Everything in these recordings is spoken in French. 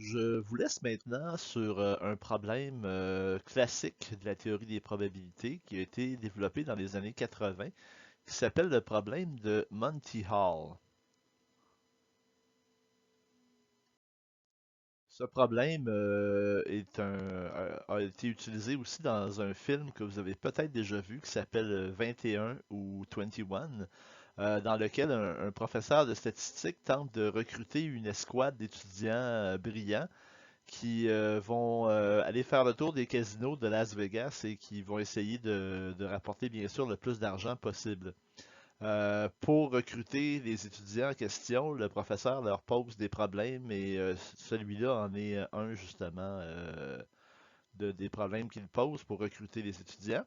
Je vous laisse maintenant sur un problème classique de la théorie des probabilités qui a été développé dans les années 80, qui s'appelle le problème de Monty Hall. Ce problème a été utilisé aussi dans un film que vous avez peut-être déjà vu qui s'appelle 21 ou 21, dans lequel un professeur de statistique tente de recruter une escouade d'étudiants brillants qui vont aller faire le tour des casinos de Las Vegas et qui vont essayer de rapporter bien sûr le plus d'argent possible. Pour recruter les étudiants en question, le professeur leur pose des problèmes et celui-là en est un justement des problèmes qu'il pose pour recruter les étudiants.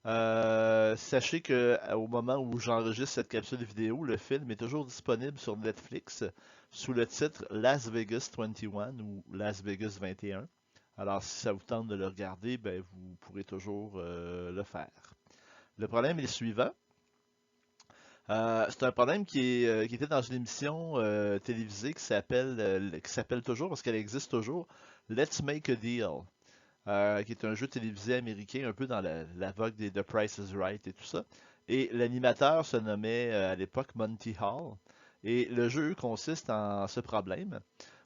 Sachez que au moment où j'enregistre cette capsule vidéo, le film est toujours disponible sur Netflix sous le titre Las Vegas 21 ou Las Vegas 21. Alors, si ça vous tente de le regarder, ben, vous pourrez toujours le faire. Le problème est le suivant. C'est un problème qui était dans une émission télévisée qui s'appelle toujours, parce qu'elle existe toujours, Let's Make a Deal, qui est un jeu télévisé américain un peu dans la vogue des The Price is Right et tout ça. Et l'animateur se nommait à l'époque Monty Hall. Et le jeu consiste en ce problème.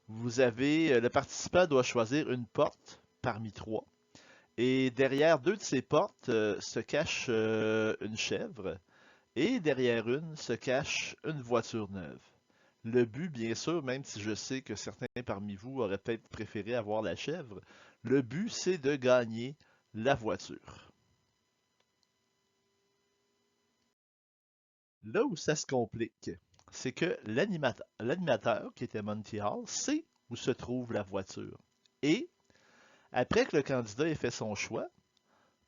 Le participant doit choisir une porte parmi trois. Et derrière deux de ces portes se cache une chèvre. Et derrière une se cache une voiture neuve. Le but, bien sûr, même si je sais que certains parmi vous auraient peut-être préféré avoir la chèvre, le but, c'est de gagner la voiture. Là où ça se complique, c'est que l'animateur, qui était Monty Hall, sait où se trouve la voiture. Et, après que le candidat ait fait son choix,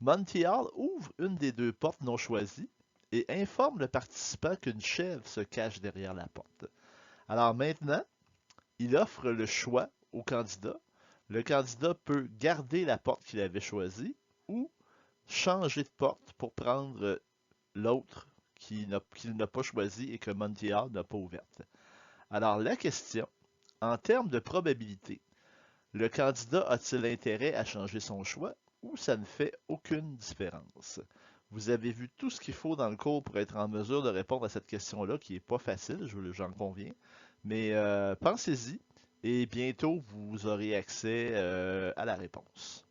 Monty Hall ouvre une des deux portes non choisies et informe le participant qu'une chèvre se cache derrière la porte. Alors maintenant, il offre le choix au candidat. Le candidat peut garder la porte qu'il avait choisie ou changer de porte pour prendre l'autre qu'il n'a pas choisi et que Monty Hall n'a pas ouverte. Alors la question, en termes de probabilité, le candidat a-t-il intérêt à changer son choix ou ça ne fait aucune différence? Vous avez vu tout ce qu'il faut dans le cours pour être en mesure de répondre à cette question-là, qui n'est pas facile, j'en conviens. Mais pensez-y et bientôt vous aurez accès à la réponse.